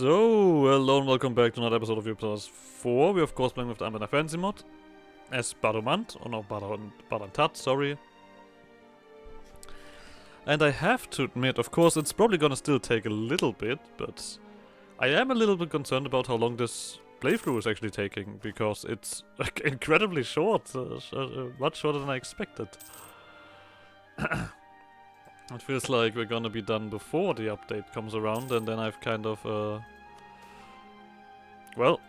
So, hello and welcome back to another episode of EU4. We're of course playing with the Anbennar fancy mod as Barumand, or no, Barumand, sorry. And I have to admit, of course, it's probably gonna still take a little bit, but I am a little bit concerned about how long this playthrough is actually taking, because it's incredibly short, much shorter than I expected. It feels like we're gonna be done before the update comes around, and then I've kind of, well,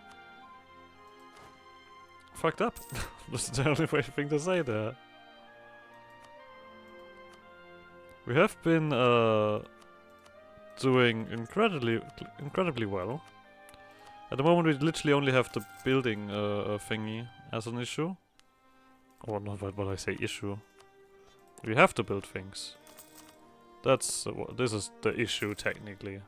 fucked up. That's the only thing to say there. We have been, doing incredibly well. At the moment we literally only have the building, thingy as an issue. Or not what I say issue. We have to build things. That's this is the issue technically.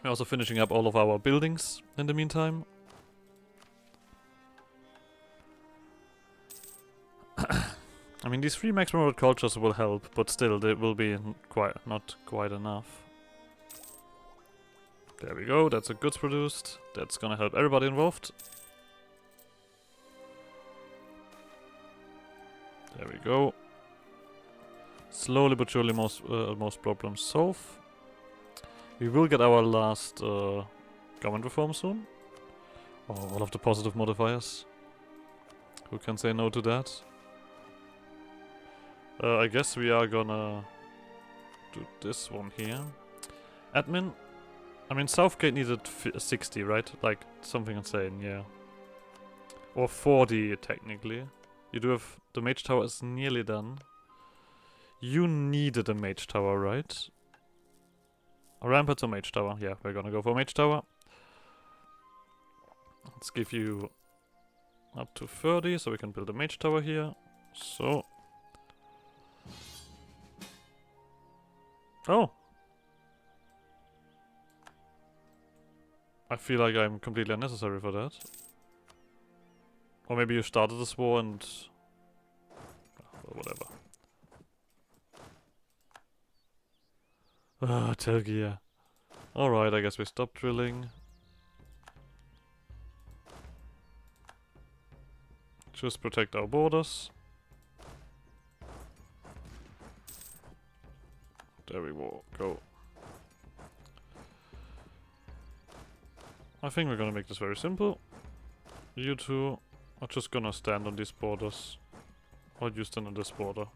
We're also finishing up all of our buildings in the meantime. I mean, these 3 maximum world cultures will help, but still they will be not quite enough. There we go, that's a goods produced. That's gonna help everybody involved. There we go. Slowly but surely most problems solved. We will get our last government reform soon. Oh, all of the positive modifiers. Who can say no to that? I guess we are gonna do this one here. Admin. I mean, Southgate needed 60, right? Like, something insane, yeah. Or 40, technically. You do have... The mage tower is nearly done. You needed a mage tower, right? A rampart or mage tower? Yeah, we're gonna go for mage tower. Let's give you up to 30, so we can build a mage tower here. So... Oh! I feel like I'm completely unnecessary for that. Or maybe you started this war and... whatever. Ah, Telgia. Alright, I guess we stop drilling. Just protect our borders. There we go. I think we're gonna make this very simple. You two are just gonna stand on these borders. Or you stand on this border.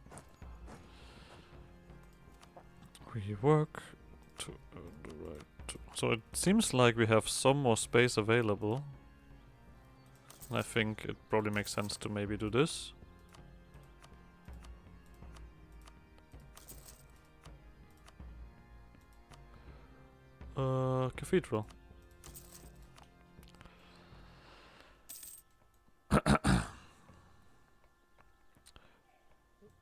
We work to the right. So it seems like we have some more space available. And I think it probably makes sense to maybe do this. Cathedral.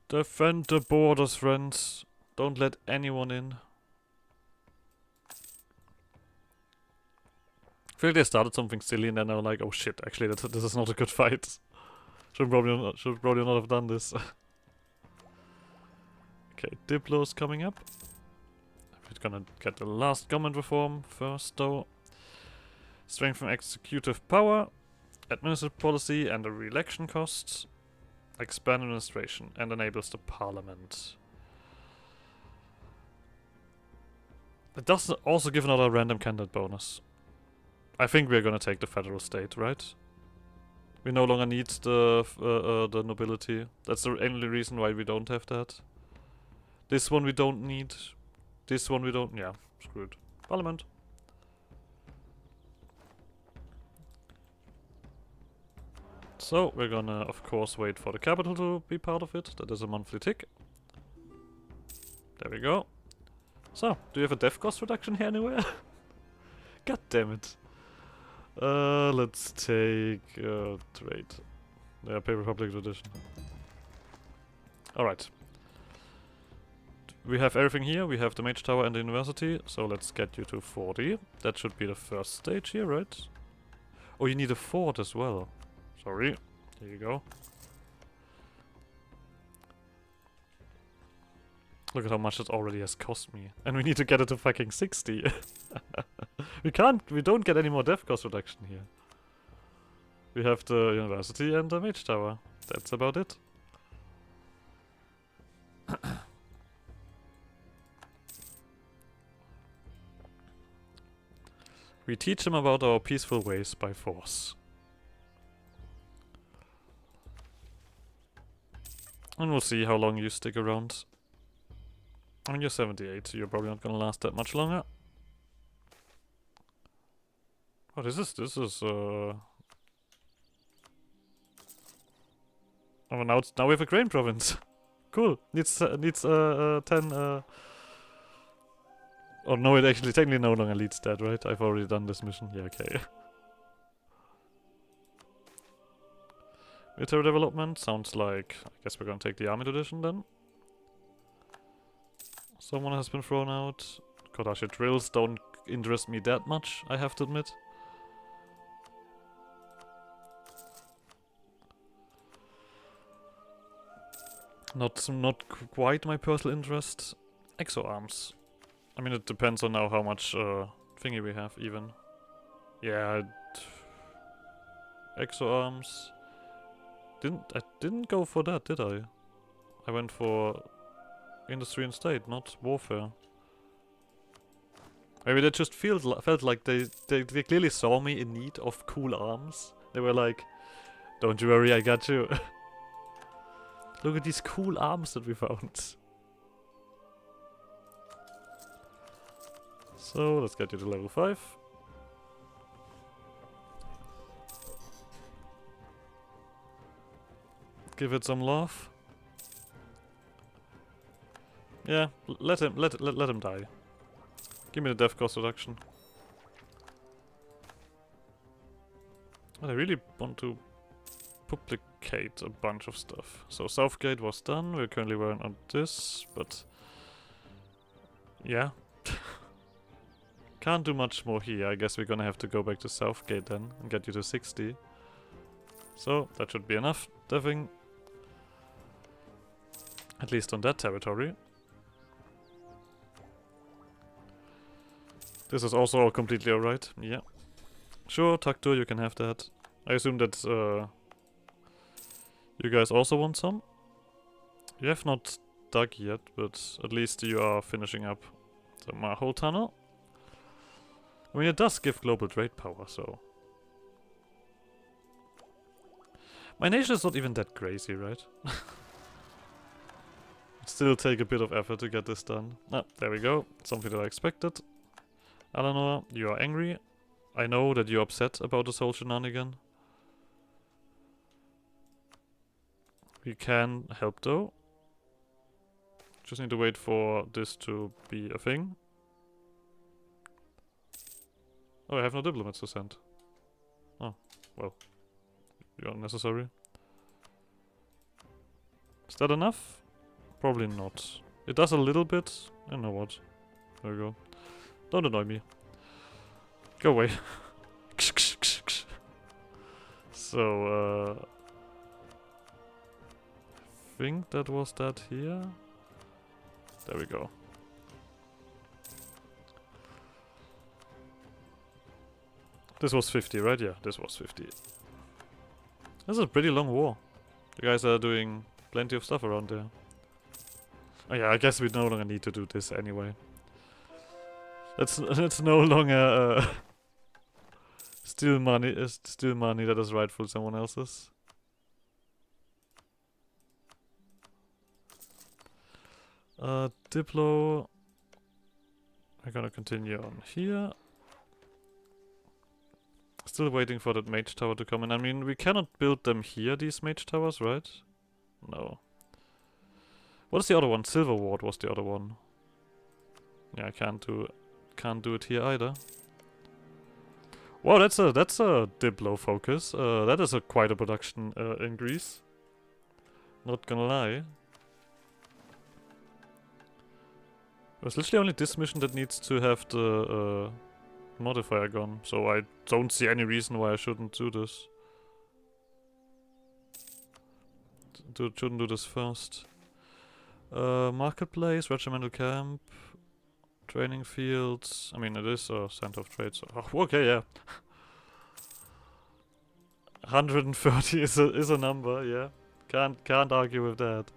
Defend the borders, friends. Don't let anyone in. I feel like they started something silly and then they were like, oh shit, actually this is not a good fight. Should probably not have done this. Okay, Diplo's coming up. We're gonna get the last government reform first though. Strengthen executive power, administrative policy and the re-election costs. Expand administration and enables the parliament. It does also give another random candidate bonus. I think we're gonna take the federal state, right? We no longer need the nobility. That's the only reason why we don't have that. This one we don't need. This one we don't. Yeah, screw it. Parliament. So, we're gonna, of course, wait for the capital to be part of it. That is a monthly tick. There we go. So, do you have a death cost reduction here anywhere? God damn it. Let's take, trade. Yeah, paper public tradition. Alright. We have everything here. We have the mage tower and the university. So let's get you to 40. That should be the first stage here, right? Oh, you need a fort as well. Sorry. Here you go. Look at how much it already has cost me. And we need to get it to fucking 60. We don't get any more dev cost reduction here. We have the university and the mage tower. That's about it. We teach them about our peaceful ways by force. And we'll see how long you stick around. I mean, you're 78, so you're probably not gonna last that much longer. What is this? This is, Oh, now we have a grain province. Cool. Needs 10, Oh no, it actually technically no longer leads that, right? I've already done this mission. Yeah, okay. Military development sounds like... I guess we're gonna take the army tradition then. Someone has been thrown out. Kodashi drills don't interest me that much, I have to admit. Not quite my personal interest. Exo arms. I mean, it depends on now how much thingy we have, even. Yeah, exo arms. I didn't go for that, did I? I went for industry and state, not warfare. Maybe they just felt like they clearly saw me in need of cool arms. They were like, "Don't you worry, I got you." Look at these cool arms that we found. So, let's get you to level 5. Give it some love. Yeah, let him die. Give me the death cost reduction. And I really want to duplicate a bunch of stuff. So Southgate was done, we're currently working on this, but... yeah. Can't do much more here, I guess we're gonna have to go back to Southgate then, and get you to 60. So, that should be enough, deving. At least on that territory. This is also all completely alright, yeah. Sure, Taktur, you can have that. I assume that you guys also want some? You have not dug yet, but at least you are finishing up the Maho tunnel. I mean, it does give global trade power, so... My nation is not even that crazy, right? It'd still take a bit of effort to get this done. Ah, there we go. Something that I expected. Eleanor, you are angry. I know that you're upset about this whole shenanigan. We can help though. Just need to wait for this to be a thing. Oh, I have no diplomats to send. Oh, well. You're unnecessary. Is that enough? Probably not. It does a little bit. I know what. There we go. Don't annoy me. Go away. So, I think that was that here. There we go. This was 50, right? Yeah, this was 50. This is a pretty long war. You guys are doing plenty of stuff around there. Oh yeah, I guess we no longer need to do this anyway. It's no longer still money that is rightful someone else's. Diplo. I'm gonna continue on here. Still waiting for that mage tower to come in. I mean, we cannot build them here, these mage towers, right? No. What is the other one? Silver Ward was the other one. Yeah, I can't do it here either. Wow, that's a Diplo focus. That is quite a production increase. Not gonna lie. There's literally only this mission that needs to have the modifier gone, so I don't see any reason why I shouldn't do this. Shouldn't do this first. Marketplace, regimental camp, training fields. I mean, it is a center of trade, so... Oh, okay, yeah. 130 is a number, yeah. Can't argue with that.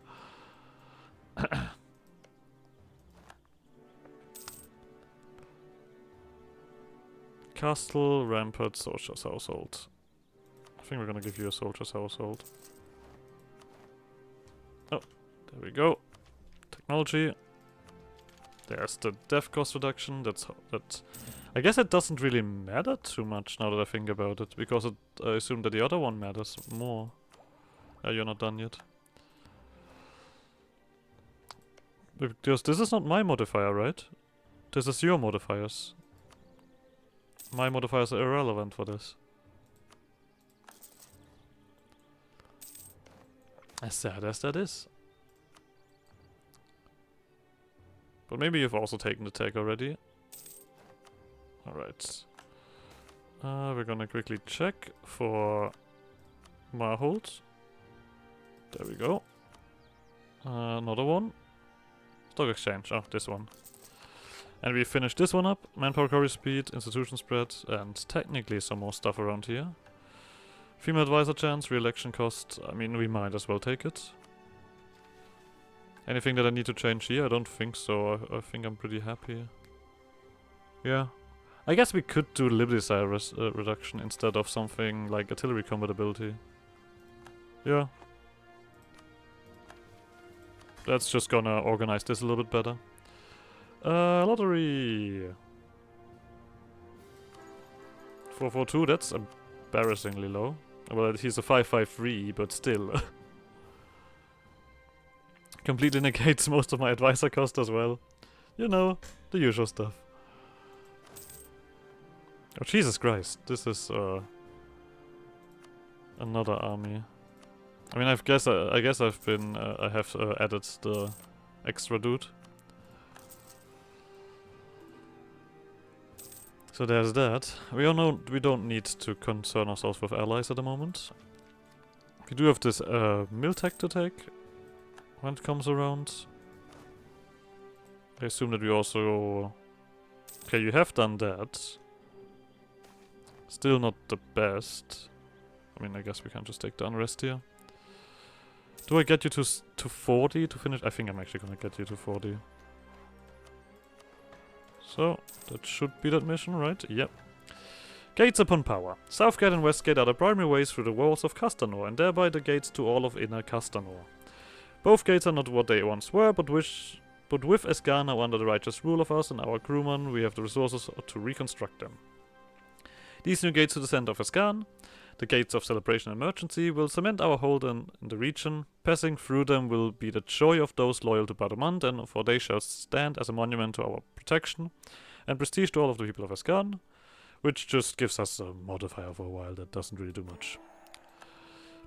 Castle, rampart, soldier's household. I think we're gonna give you a soldier's household. Oh, there we go. Technology. There's the death cost reduction. That. I guess it doesn't really matter too much now that I think about it, because I assume that the other one matters more. You're not done yet. Because this is not my modifier, right? This is your modifiers. My modifiers are irrelevant for this. As sad as that is. But maybe you've also taken the tag already. Alright. We're gonna quickly check for Marhold. There we go. Another one. Stock exchange. Oh, this one. And we finished this one up. Manpower recovery speed, institution spread, and technically some more stuff around here. Female advisor chance, re-election cost. I mean, we might as well take it. Anything that I need to change here? I don't think so. I think I'm pretty happy. Yeah. I guess we could do Liberty Sire reduction instead of something like artillery compatibility. Yeah. That's just gonna organize this a little bit better. Lottery! 442, that's embarrassingly low. Well, he's a 553, but still. Completely negates most of my advisor cost as well. You know, the usual stuff. Oh, Jesus Christ. This is, another army. I mean, I guess I've been, I have added the extra dude. So there's that. We all know we don't need to concern ourselves with allies at the moment. We do have this mill tech to take when it comes around. I assume that we also... Okay, you have done that. Still not the best. I mean, I guess we can just take the unrest here. Do I get you to 40 to finish? I think I'm actually gonna get you to 40. So, that should be that mission, right? Yep. Gates upon power. Southgate and Westgate are the primary ways through the walls of Castanor, and thereby the gates to all of inner Castanor. Both gates are not what they once were, but with Esgar now under the righteous rule of us and our crewmen, we have the resources to reconstruct them. These new gates to the center of Esgar, the gates of celebration and emergency, will cement our hold in the region. Passing through them will be the joy of those loyal to Barumand, and for they shall stand as a monument to our protection and prestige to all of the people of Esgar, which just gives us a modifier for a while that doesn't really do much.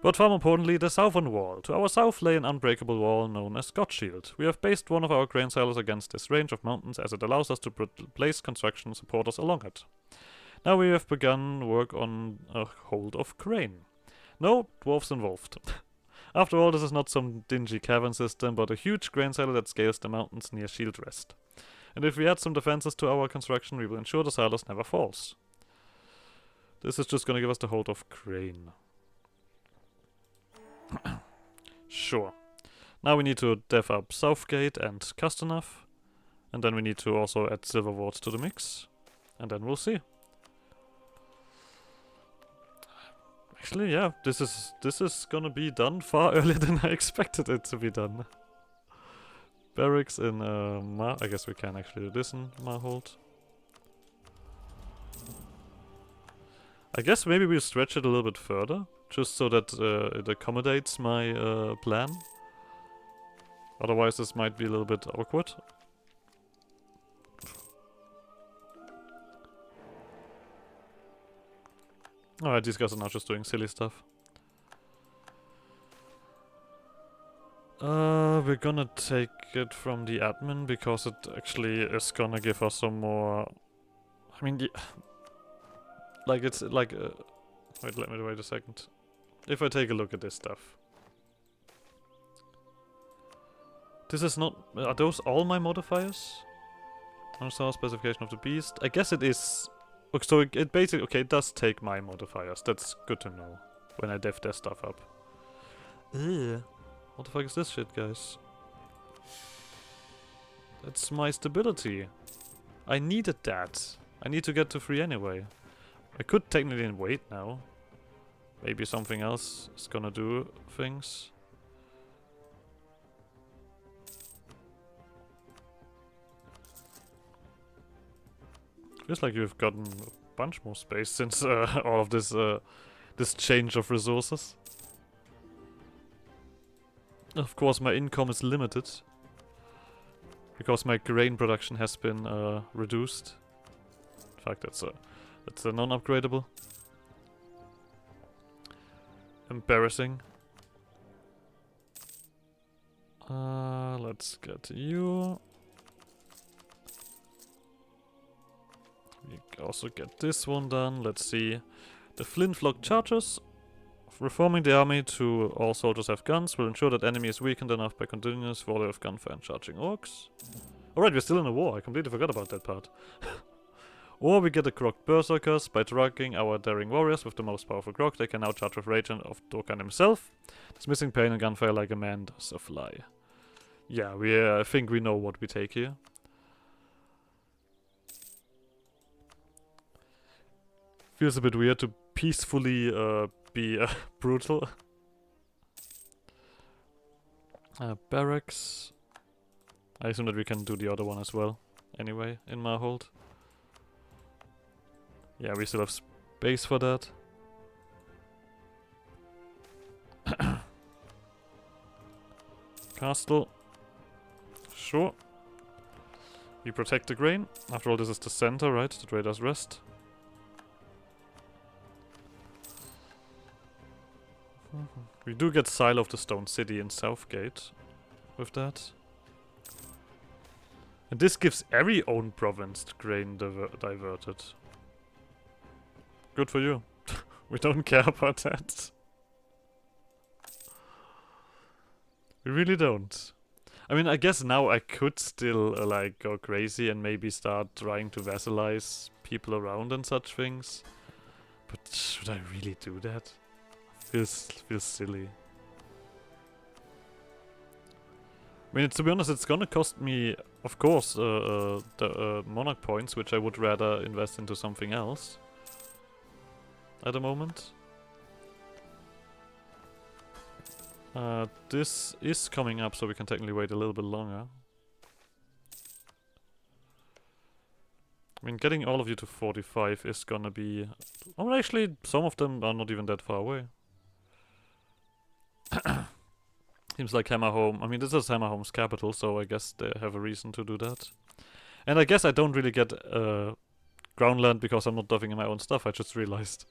But far more importantly, the southern wall. To our south lay an unbreakable wall known as Godshield. We have based one of our grain silos against this range of mountains as it allows us to place construction supporters along it. Now we have begun work on a hold of grain. No dwarves involved. After all, this is not some dingy cavern system, but a huge grain silo that scales the mountains near Shield Rest. And if we add some defenses to our construction, we will ensure the silos never falls. This is just gonna give us the hold of grain. Sure. Now we need to dev up Southgate and Castanev. And then we need to also add Silver Wards to the mix. And then we'll see. Actually, yeah, this is gonna be done far earlier than I expected it to be done. Barracks in I guess we can actually do this in Marhold. I guess maybe we'll stretch it a little bit further, just so that it accommodates my plan. Otherwise this might be a little bit awkward. Alright, these guys are now just doing silly stuff. We're gonna take it from the admin because it actually is gonna give us some more... I mean, like it's like... wait a second. If I take a look at this stuff. This is not... Are those all my modifiers? Understand specification of the beast. I guess it is... Okay, so it basically... Okay, it does take my modifiers. That's good to know. When I dev their stuff up. Ugh. What the fuck is this shit, guys? That's my stability. I needed that. I need to get to 3 anyway. I could technically wait now. Maybe something else is gonna do things. Feels like you've gotten a bunch more space since all of this this change of resources. Of course, my income is limited because my grain production has been reduced. In fact, that's a non-upgradable. Embarrassing. Let's get you. We also get this one done. Let's see. The flintlock charges. Reforming the army to all soldiers have guns will ensure that enemy is weakened enough by continuous volley of gunfire and charging orcs. Alright, we're still in a war. I completely forgot about that part. Or we get the Grog Berserkers. By drugging our daring warriors with the most powerful Grog, they can now charge with rage of Dorkan himself, dismissing pain and gunfire like a man does a fly. Yeah, I think we know what we take here. Feels a bit weird to peacefully be brutal. Barracks. I assume that we can do the other one as well. Anyway, in Marhold. Yeah, we still have space for that. Castle. Sure. We protect the grain. After all, this is the center, right? The traders rest. We do get Silo of the Stone City in Southgate with that. And this gives every own province grain diverted. Good for you. We don't care about that. We really don't. I mean, I guess now I could still like go crazy and maybe start trying to vassalize people around and such things. But should I really do that? Feels silly. I mean, to be honest, it's gonna cost me, of course, the monarch points, which I would rather invest into something else at the moment. This is coming up, so we can technically wait a little bit longer. I mean, getting all of you to 45 is gonna be... Oh, actually, some of them are not even that far away. Seems like Hammerhome... I mean, this is Hammerhome's capital, so I guess they have a reason to do that. And I guess I don't really get groundland because I'm not duffing in my own stuff, I just realized.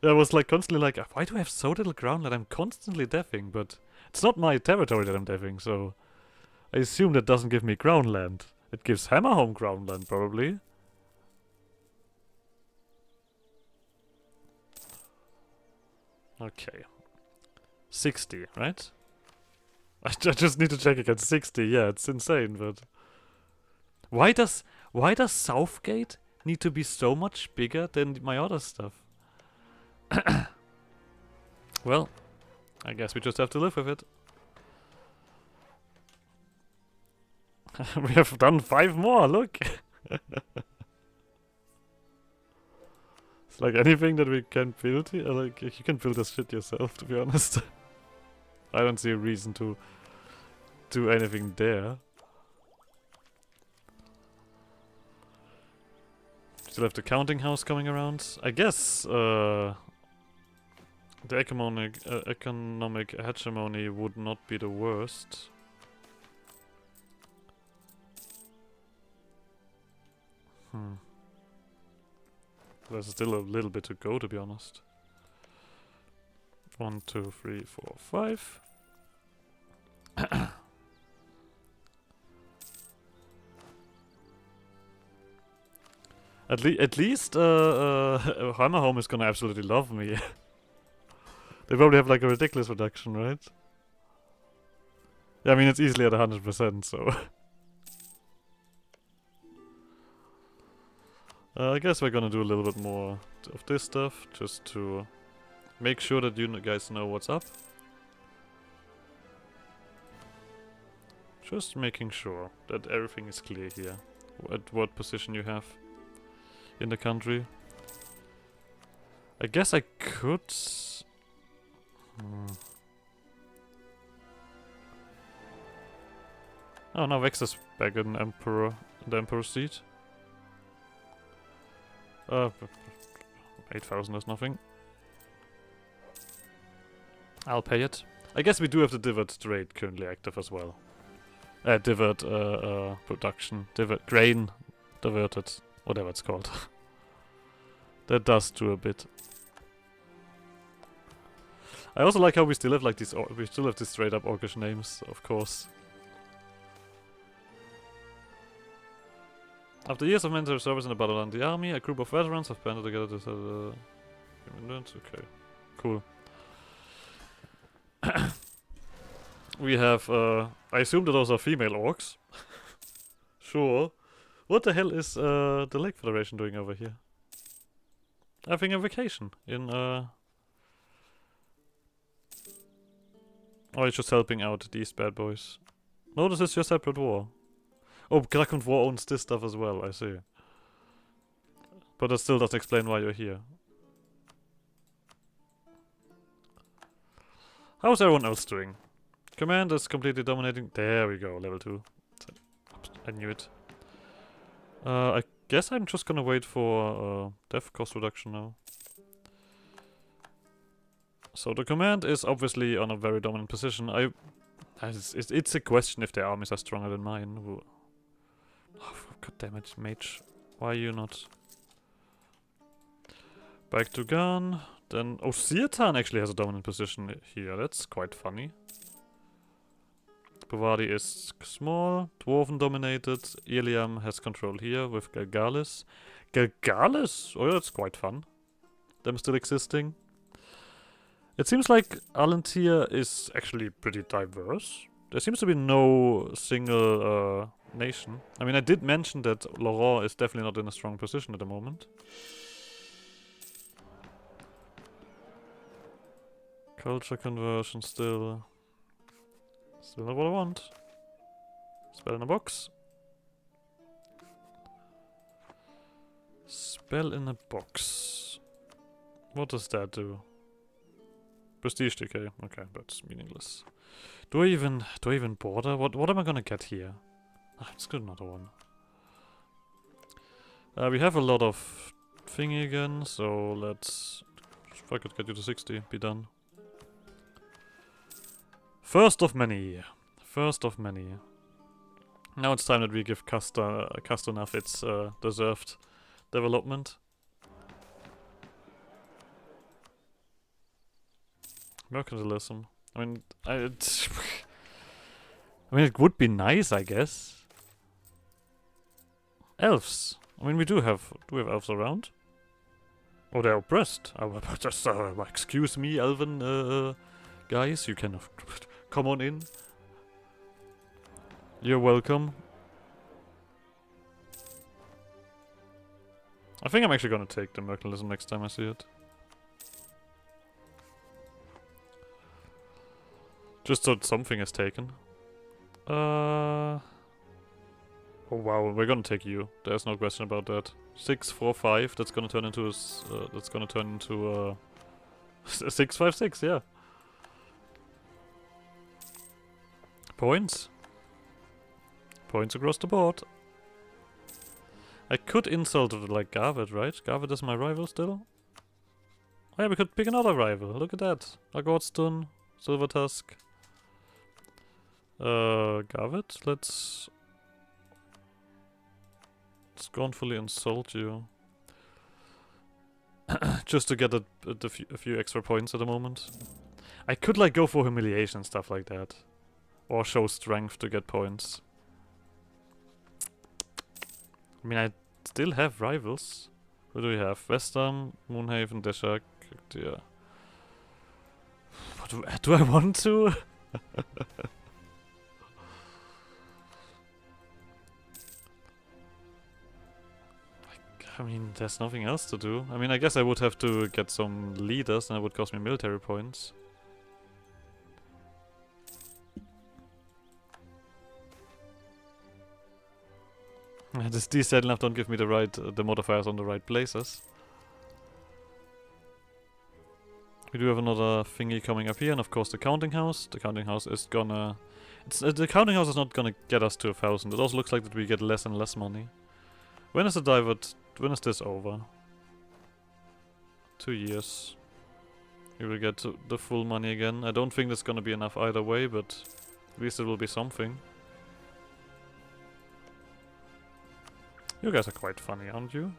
I was like constantly like, why do I have so little groundland? I'm constantly deving, but it's not my territory that I'm deving, so I assume that doesn't give me groundland. It gives Hammerhome groundland, probably. Okay. 60, right? I just need to check again. 60, yeah, it's insane, but... Why does Southgate need to be so much bigger than my other stuff? Well, I guess we just have to live with it. We have done 5 more, look! It's like anything that we can build here, like, you can build this shit yourself, to be honest. I don't see a reason to do anything there. Still have the counting house coming around. I guess, the economic hegemony would not be the worst. There's still a little bit to go, to be honest. 1, 2, 3, 4, 5. At least Hammerhome is gonna absolutely love me. They probably have like a ridiculous reduction, right? Yeah, I mean, it's easily at 100%, so... I guess we're gonna do a little bit more of this stuff, just to make sure that you guys know what's up. Just making sure that everything is clear here. At what position you have in the country. I guess I could... Oh, now Vex is back in the Emperor's seat. 8,000 is nothing. I'll pay it. I guess we do have the divot trade currently active as well. Divot production. Divot grain diverted. Whatever it's called. That does do a bit. I also like how we still have like these. We still have these straight up Orcish names, of course. After years of military service in the Barumand the army, a group of veterans have banded together to okay, cool. We have, I assume that those are female orcs. Sure. What the hell is the Lake Federation doing over here? Having a vacation in, Oh, it's just helping out these bad boys. No, this is your separate war. Oh, Krakund War owns this stuff as well, I see. But that still doesn't explain why you're here. How's everyone else doing? Command is completely dominating. There we go, level 2. I knew it. I guess I'm just gonna wait for death cost reduction now. So the command is obviously on a very dominant position. It's a question if their armies are stronger than mine. Oh, god damn it, mage. Why are you not? Back to gun. Then... Oh, Sirtan actually has a dominant position here. That's quite funny. Bavadi is small. Dwarven dominated. Iliam has control here with Galgalis. Galgalis? Oh, yeah, that's quite fun. Them still existing. It seems like Alantir is actually pretty diverse. There seems to be no single nation. I mean, I did mention that Laurent is definitely not in a strong position at the moment. Culture conversion still. Still not what I want. Spell in a box. Spell in a box. What does that do? Prestige decay. Okay, that's meaningless. Do I even bother? What am I gonna get here? Ah, let's get another one. We have a lot of thingy again, so let's... If I could get you to 60, be done. First of many. First of many. Now it's time that we give Castanev its deserved development. Mercantilism. I mean, I mean, it would be nice, I guess. Elves. I mean, do we have elves around? Oh, they're oppressed. Just, excuse me, elven guys. You can come on in. You're welcome. I think I'm actually gonna take the mercantilism next time I see it. Just so something is taken. Oh wow, we're gonna take you. There's no question about that. 6, 4, 5. That's gonna turn into a 6, 5, 6. Yeah. Points. Points across the board. I could insult like Garvet, right? Garvet is my rival still. Oh yeah, we could pick another rival. Look at that. Agorstun, Silver Tusk. Garvet, let's scornfully insult you. Just to get a few extra points at the moment. I could like go for humiliation and stuff like that. Or show strength to get points. I mean, I still have rivals. Who do we have? Westham, Moonhaven, Deshak, dear. Do I want to? I mean, there's nothing else to do. I mean, I guess I would have to get some leaders, and it would cost me military points. These settling don't give me the right, the modifiers on the right places. We do have another thingy coming up here, and of course the counting house. The counting house is gonna... the counting house is not gonna get us to 1,000. It also looks like that we get less and less money. When is the divert... when is this over? 2 years. We will get the full money again. I don't think that's gonna be enough either way, but at least it will be something. You guys are quite funny, aren't you?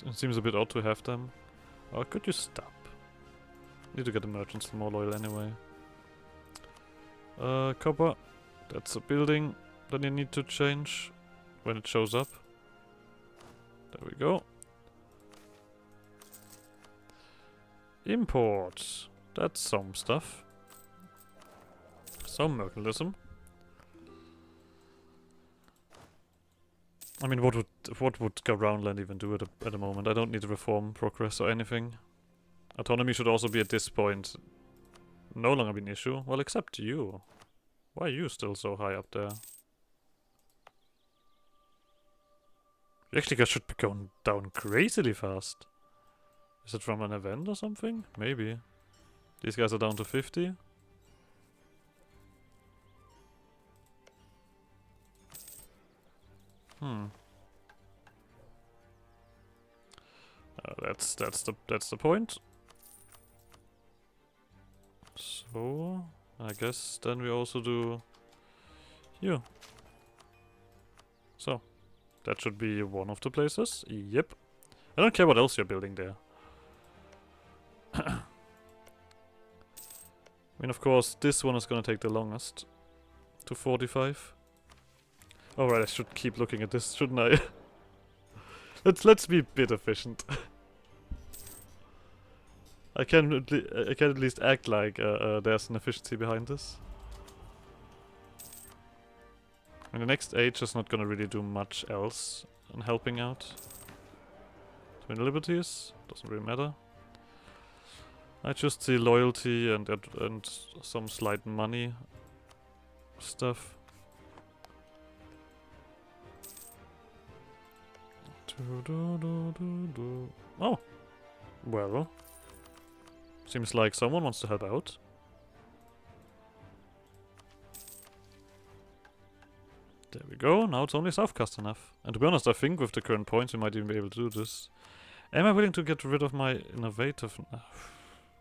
It seems a bit odd to have them. Or could you stop? Need to get the merchants more loyal anyway. Copper. That's a building that you need to change when it shows up. There we go. Imports. That's some stuff. Some mercantilism. I mean, what would Groundland even do at the moment? I don't need reform, progress, or anything. Autonomy should also be at this point no longer be an issue. Well, except you. Why are you still so high up there? You actually guys should be going down crazily fast. Is it from an event or something? Maybe. These guys are down to 50. That's the point. So I guess then we also do you. So that should be one of the places. Yep. I don't care what else you're building there. I mean, of course, this one is gonna take the longest. To 45. Alright, I should keep looking at this, shouldn't I? let's be a bit efficient. I can at least act like there's an efficiency behind this. And the next age is not gonna really do much else in helping out. Twin Liberties, doesn't really matter. I just see loyalty and some slight money stuff. Oh, well, seems like someone wants to help out. There we go, now it's only South Castanev. And to be honest, I think with the current points we might even be able to do this. Am I willing to get rid of my innovative...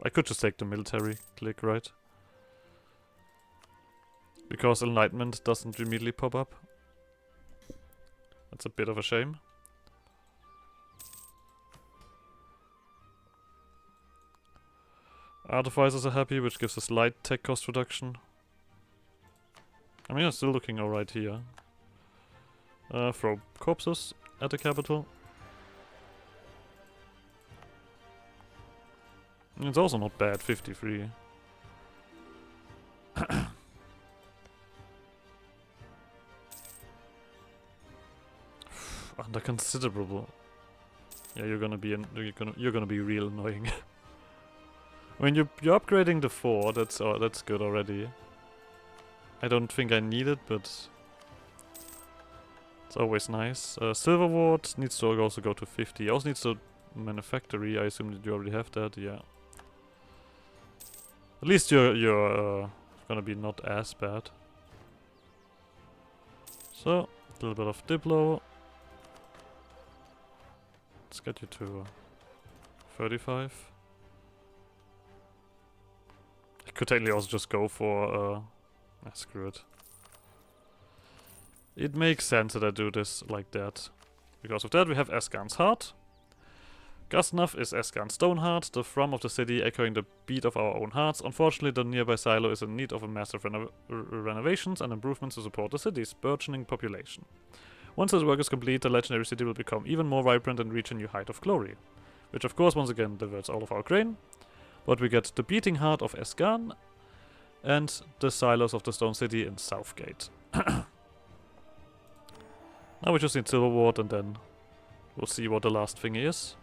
I could just take the military click, right? Because Enlightenment doesn't immediately pop up. That's a bit of a shame. Artificers are happy, which gives us light tech cost reduction. I mean, I'm still looking alright here. Throw corpses at the capital. And it's also not bad, 53. Under considerable. Yeah, you're gonna be real annoying. I mean, you're upgrading the 4. That's good already. I don't think I need it, but it's always nice. Silver Ward needs to also go to 50. Also needs to manufactory. I assume that you already have that. Yeah. At least you're gonna be not as bad. So a little bit of Diplo. Let's get you to 35. I could technically also just go for screw it. It makes sense that I do this like that. Because of that we have Eskan's Heart. Gasnav is Eskan's Stoneheart, the thrum of the city echoing the beat of our own hearts. Unfortunately, the nearby silo is in need of a massive renovations and improvements to support the city's burgeoning population. Once this work is complete, the legendary city will become even more vibrant and reach a new height of glory. Which of course once again diverts all of our grain. But we get the beating heart of Eskan and the silos of the Stone City in Southgate. Now we just need silver ward and then we'll see what the last thing is.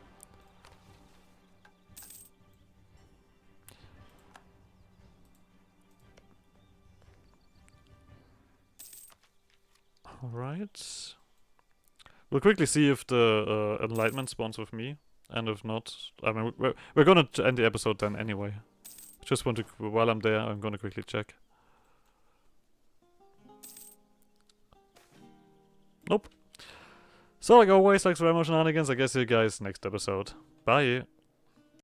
Alright. We'll quickly see if the enlightenment spawns with me. And if not, I mean, we're gonna end the episode then anyway. Just want to, while I'm there, I'm gonna quickly check. Nope. So like always, thanks for more shenanigans. I guess see you guys next episode. Bye.